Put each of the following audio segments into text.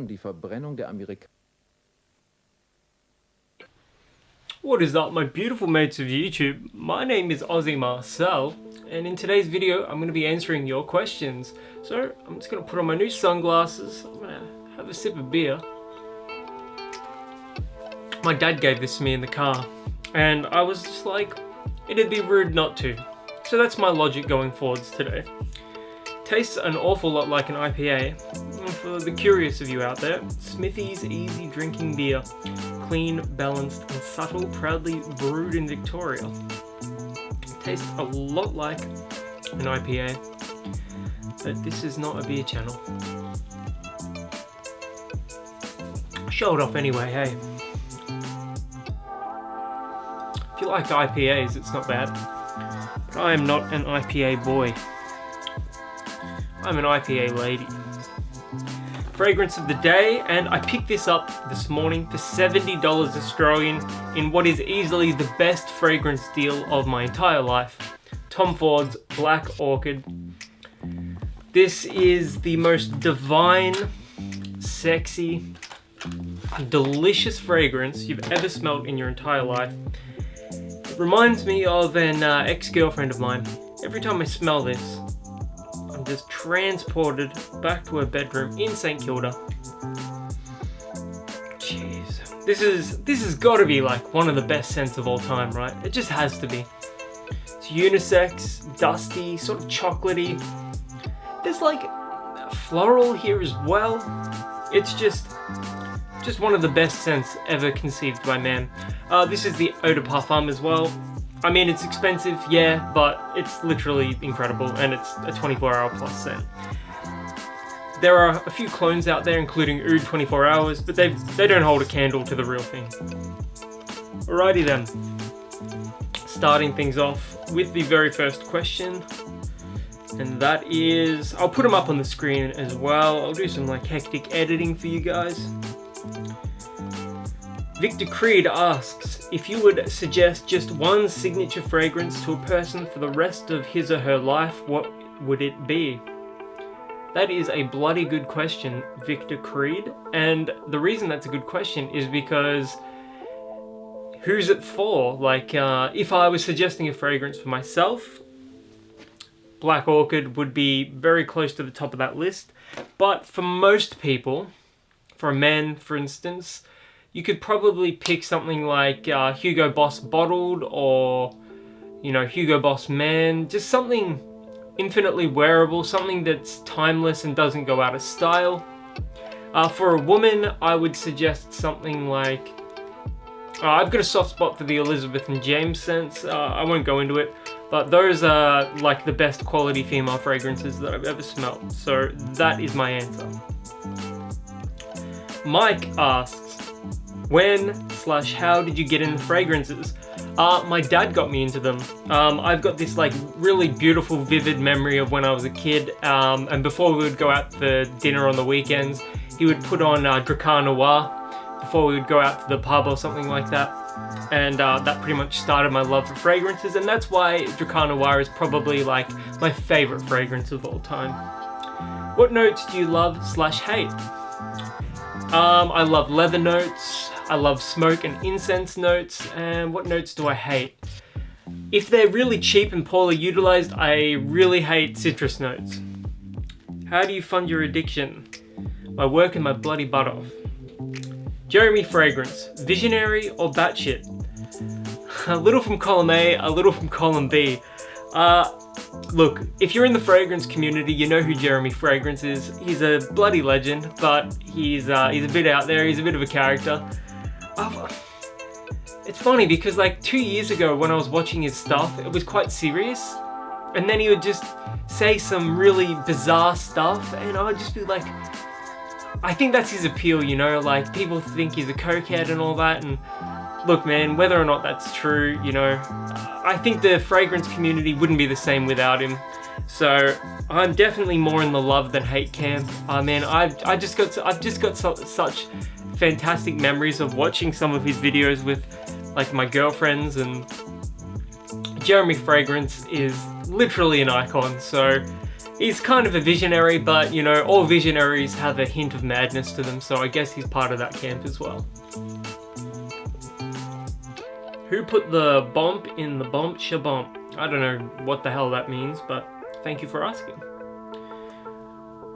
die Verbrennung der Amerikaner. What is up, my beautiful mates of YouTube? My name is Aussie Marcel, and in today's video I'm going to be answering your questions. So I'm just going to put on my new sunglasses, I'm going to have a sip of beer. My dad gave this to me in the car, and I was just like, it'd be rude not to. So that's my logic going forwards today. Tastes an awful lot like an IPA. And for the curious of you out there, Smithy's easy drinking beer. Clean, balanced and subtle, proudly brewed in Victoria. Tastes a lot like an IPA, but this is not a beer channel. Show it off anyway, hey. If you like IPAs, it's not bad. But I am not an IPA boy. I'm an IPA lady. Fragrance of the day, and I picked this up this morning for $70 Australian in what is easily the best fragrance deal of my entire life. Tom Ford's Black Orchid. This is the most divine, sexy, delicious fragrance you've ever smelled in your entire life. It reminds me of an ex-girlfriend of mine. Every time I smell this, I'm just transported back to her bedroom in St Kilda. Jeez, this has got to be like one of the best scents of all time, right? It just has to be. It's unisex, dusty, sort of chocolatey. There's like floral here as well. It's just one of the best scents ever conceived by man. This is the eau de parfum as well. I mean, it's expensive, yeah, but it's literally incredible, and it's a 24-hour plus scent. There are a few clones out there, including Oud 24 Hours, but they don't hold a candle to the real thing. Alrighty then. Starting things off with the very first question, and that is, I'll put them up on the screen as well. I'll do some like hectic editing for you guys. Victor Creed asks, if you would suggest just one signature fragrance to a person for the rest of his or her life, what would it be? That is a bloody good question, Victor Creed. And the reason that's a good question is because who's it for? Like, if I was suggesting a fragrance for myself, Black Orchid would be very close to the top of that list. But for most people, for men, for instance, you could probably pick something like Hugo Boss Bottled or, you know, Hugo Boss Man. Just something infinitely wearable, something that's timeless and doesn't go out of style. For a woman, I would suggest something like... I've got a soft spot for the Elizabeth and James scents. I won't go into it, but those are like the best quality female fragrances that I've ever smelled. So that is my answer. Mike asks, when/how did you get into fragrances? My dad got me into them. I've got this like really beautiful, vivid memory of when I was a kid, and before we would go out for dinner on the weekends, he would put on Dracar Noir before we would go out to the pub or something like that. And that pretty much started my love for fragrances, and that's why Dracar Noir is probably like my favorite fragrance of all time. What notes do you love/hate? I love leather notes, I love smoke and incense notes, and what notes do I hate? If they're really cheap and poorly utilized, I really hate citrus notes. How do you fund your addiction? By working my bloody butt off. Jeremy fragrance, visionary or batshit? A little from column A, a little from column B. Look, if you're in the fragrance community, you know who Jeremy Fragrance is. He's a bloody legend, but he's a bit out there, he's a bit of a character. It's funny because like 2 years ago when I was watching his stuff, it was quite serious. And then he would just say some really bizarre stuff, and I would just be like, I think that's his appeal, you know, like people think he's a cokehead and all that, and look man, whether or not that's true, you know, I think the fragrance community wouldn't be the same without him. So I'm definitely more in the love than hate camp. Man, I've just got such fantastic memories of watching some of his videos with like my girlfriends, and Jeremy Fragrance is literally an icon. So He's kind of a visionary, but you know, all visionaries have a hint of madness to them, so I guess he's part of that camp as well. Who put the bump in the bump shabump? I don't know what the hell that means, but thank you for asking.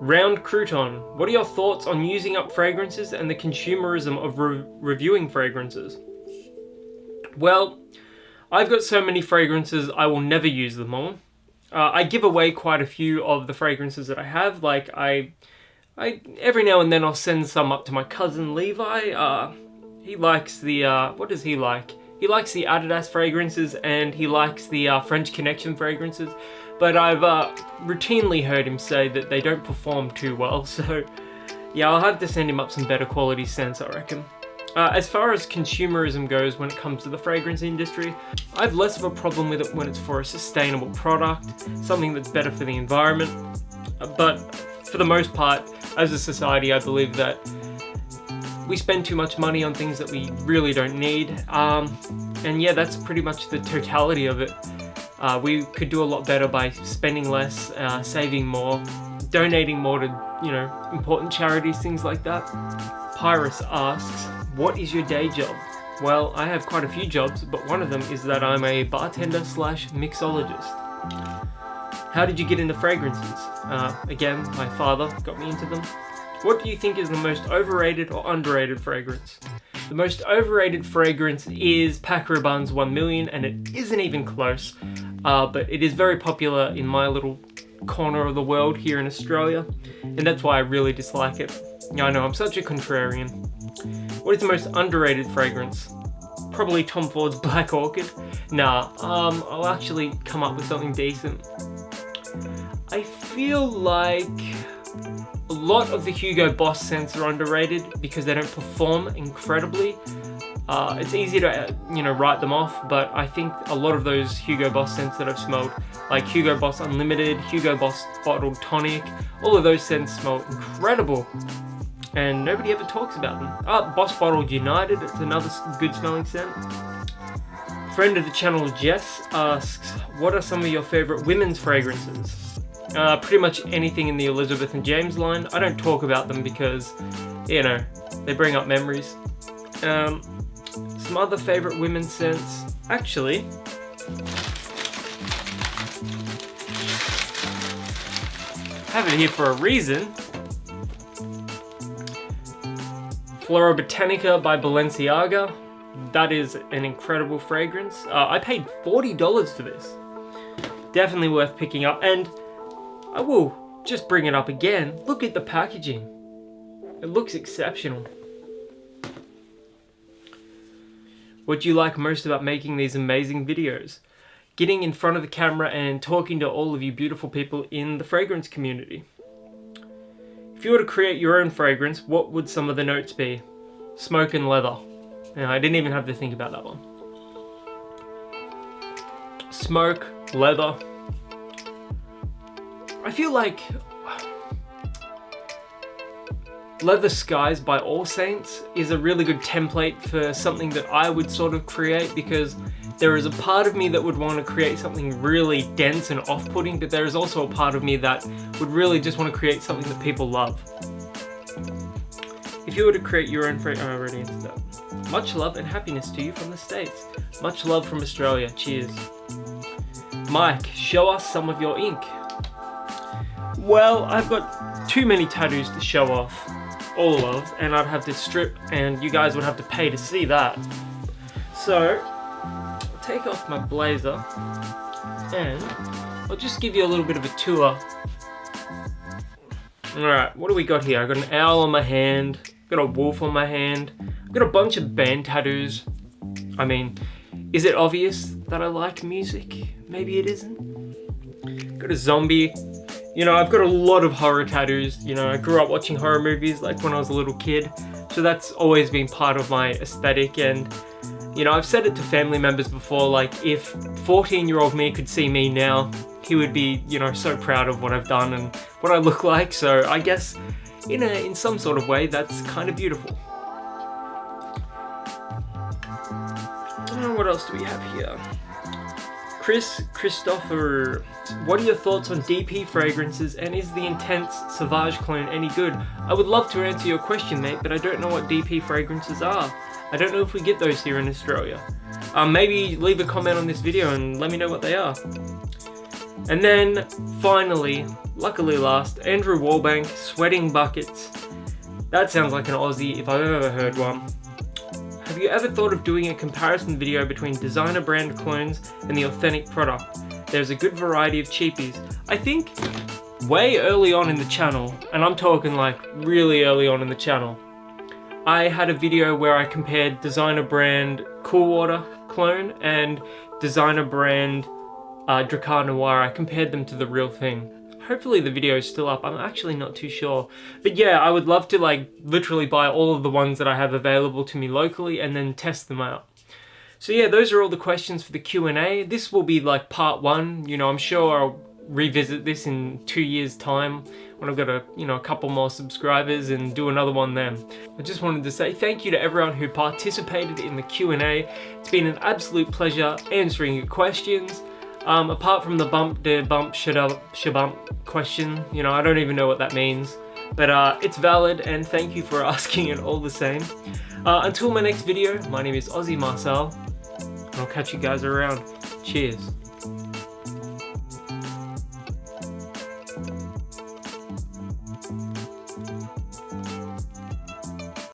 Round Crouton, what are your thoughts on using up fragrances and the consumerism of reviewing fragrances? Well, I've got so many fragrances, I will never use them all. I give away quite a few of the fragrances that I have. Like I every now and then I'll send some up to my cousin Levi. He likes the what does he like? He likes the Adidas fragrances and he likes the French Connection fragrances. But I've routinely heard him say that they don't perform too well. So yeah, I'll have to send him up some better quality scents, I reckon. As far as consumerism goes when it comes to the fragrance industry, I have less of a problem with it when it's for a sustainable product, something that's better for the environment. But for the most part, as a society, I believe that we spend too much money on things that we really don't need. And yeah, that's pretty much the totality of it. We could do a lot better by spending less, saving more, donating more to, you know, important charities, things like that. Pyrus asks, what is your day job? Well, I have quite a few jobs, but one of them is that I'm a bartender slash mixologist. How did you get into fragrances? Again, my father got me into them. What do you think is the most overrated or underrated fragrance? The most overrated fragrance is Paco Rabanne's 1 Million, and it isn't even close. But it is very popular in my little corner of the world here in Australia, and that's why I really dislike it. I know, I'm such a contrarian. What is the most underrated fragrance? Probably Tom Ford's Black Orchid. Nah, I'll actually come up with something decent. I feel like a lot of the Hugo Boss scents are underrated because they don't perform incredibly. It's easy to, you know, write them off, but I think a lot of those Hugo Boss scents that I've smelled, like Hugo Boss Unlimited, Hugo Boss Bottled Tonic, all of those scents smell incredible, and nobody ever talks about them. Boss Bottled United, it's another good smelling scent. Friend of the channel Jess asks, what are some of your favorite women's fragrances? Pretty much anything in the Elizabeth and James line. I don't talk about them because, you know, they bring up memories. Some other favorite women's scents. Actually, I have it here for a reason. Flora Botanica by Balenciaga. That is an incredible fragrance. I paid $40 for this. Definitely worth picking up, and I will just bring it up again. Look at the packaging. It looks exceptional. What do you like most about making these amazing videos? Getting in front of the camera and talking to all of you beautiful people in the fragrance community. If you were to create your own fragrance, what would some of the notes be? Smoke and leather. I didn't even have to think about that one. Smoke, leather. I feel like Leather Skies by All Saints is a really good template for something that I would sort of create, because there is a part of me that would want to create something really dense and off-putting, but there is also a part of me that would really just want to create something that people love. If you were to create your own fragrance, I already answered that. Much love and happiness to you from the States. Much love from Australia. Cheers. Mike, show us some of your ink. Well, I've got too many tattoos to show off all of, and I'd have to strip, and you guys would have to pay to see that. So, I'll take off my blazer, and I'll just give you a little bit of a tour. Alright, what do we got here? I've got an owl on my hand, I've got a wolf on my hand, I've got a bunch of band tattoos. I mean, is it obvious that I like music? Maybe it isn't. Got a zombie. You know, I've got a lot of horror tattoos. You know, I grew up watching horror movies like when I was a little kid, so that's always been part of my aesthetic. And you know, I've said it to family members before, like if 14-year-old me could see me now, he would be, you know, so proud of what I've done and what I look like. So I guess in some sort of way, that's kind of beautiful. What else do we have here? Christopher, what are your thoughts on DP fragrances, and is the Intense Sauvage cologne any good? I would love to answer your question, mate, but I don't know what DP fragrances are. I don't know if we get those here in Australia. Maybe leave a comment on this video and let me know what they are. And then, finally, luckily last, Andrew Wallbank, Sweating Buckets. That sounds like an Aussie if I've ever heard one. Have you ever thought of doing a comparison video between designer brand clones and the authentic product? There's a good variety of cheapies. I think way early on in the channel, and I'm talking like really early on in the channel, I had a video where I compared designer brand Cool Water clone and designer brand Dracar Noir. I compared them to the real thing. Hopefully the video is still up. I'm actually not too sure. But yeah, I would love to like literally buy all of the ones that I have available to me locally and then test them out. So yeah, those are all the questions for the Q&A. This will be like part 1. You know, I'm sure I'll revisit this in 2 years time when I've got a couple more subscribers and do another one then. I just wanted to say thank you to everyone who participated in the Q&A. It's been an absolute pleasure answering your questions. Apart from the shabump question, you know, I don't even know what that means, but it's valid, and thank you for asking it all the same. Until my next video, my name is Aussie Marcel, and I'll catch you guys around. Cheers.